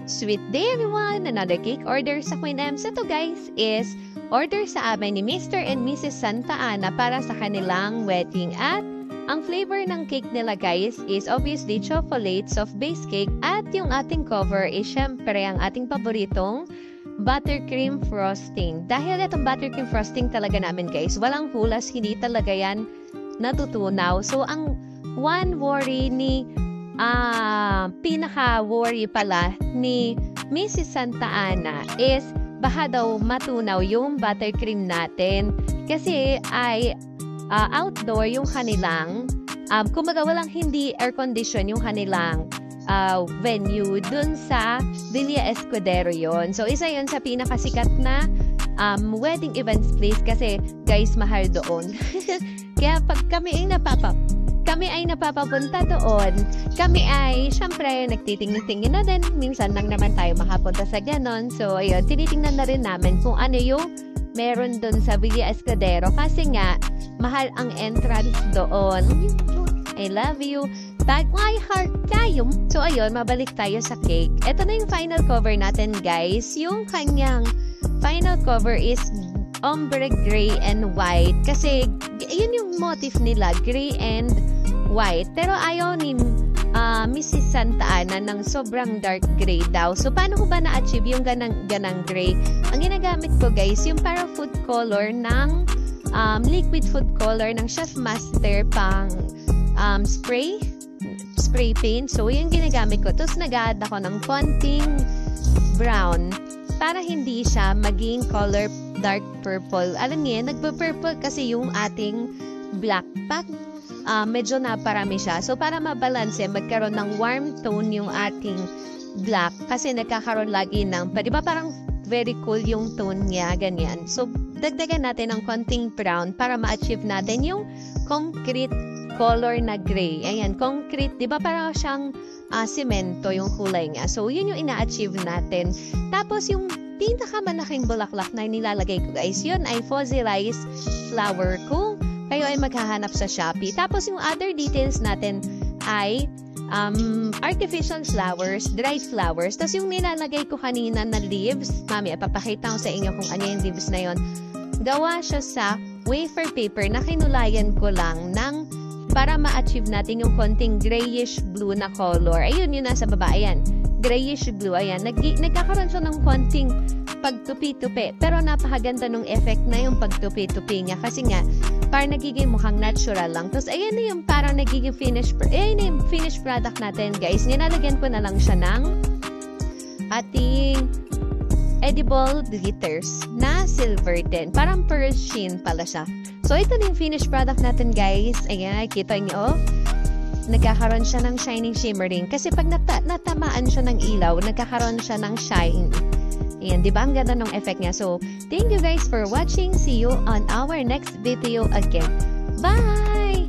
Sweet day everyone! Another cake order sa Queen M. So to guys is order sa amin ni Mr. and Mrs. Santa Ana para sa kanilang wedding. At ang flavor ng cake nila guys is obviously chocolate soft base cake. At yung ating cover is syempre ang ating paboritong buttercream frosting. Dahil itong buttercream frosting talaga namin guys, walang hulas, hindi talaga yan natutunaw. So ang one worry ni pinaka-worry pala ni Mrs. Santa Ana is baka daw matunaw yung buttercream natin kasi ay outdoor yung kanilang kumbaga walang hindi air condition yung kanilang venue dun sa Villa Escudero yon. So isa yon sa pinakasikat na wedding events place kasi guys mahal doon. Kaya pag kami ay napapapunta doon, kami ay syempre nagtitingin-tingin na din. Minsan lang naman tayo makapunta sa ganon. So ayun, tinitingnan na rin namin kung ano yung meron doon sa Villa Escudero kasi nga mahal ang entrance doon. I love you. But my heart tayo. So ayun, mabalik tayo sa cake. Ito na yung final cover natin guys. Yung kanyang final cover is ombre gray and white kasi yun yung motif nila, gray and white. Pero ayaw ni Mrs. Santa Ana ng sobrang dark gray daw. So paano ko ba na-achieve yung ganang gray? Ang ginagamit ko guys, yung para food color ng liquid food color ng Chef Master pang spray paint. So yung ginagamit ko. Tapos nag-add ako ng konting brown para hindi siya maging color dark purple. Alam niyo, nagpa-purple kasi yung ating black pack. Medyo naparami siya. So, para mabalanse, magkaroon ng warm tone yung ating black. Kasi nagkakaroon lagi ng, di ba parang very cool yung tone niya, ganyan. So, dagdagan natin ng konting brown para ma-achieve natin yung concrete color na gray. Ayan, concrete, di ba parang siyang semento yung kulay niya. So, yun yung ina-achieve natin. Tapos, yung pinakamalaking bulaklak na nilalagay ko guys, yun ay fuzzy rice flower ko. Kayo ay maghahanap sa Shopee. Tapos yung other details natin ay artificial flowers, dried flowers. Tapos yung nilalagay ko kanina na leaves, mami, papakita ko sa inyo kung ano yung leaves na yon. Gawa siya sa wafer paper na kinulayan ko lang ng para ma-achieve natin yung konting grayish blue na color. Ayun, yun nasa baba. Ayan, grayish blue. Ayan, nagkakaroon siya ng konting pagtupi-tupi. Pero napakaganda nung effect na yung pagtupi-tupi niya. Kasi nga, parang nagiging mukhang natural lang. Tapos, ayan na yung parang nagiging finished product natin, guys. Nilalagyan ko na lang siya ng ating edible glitters na silver din. Parang pearl sheen pala siya. So, ito na yung finished product natin, guys. Ayan, kita niyo, nagkakaroon siya ng shining shimmering. Kasi pag natamaan siya ng ilaw, nagkakaroon siya ng shine. Ayan, di ba? Ang ganda ng effect niya. So, thank you guys for watching. See you on our next video again. Bye!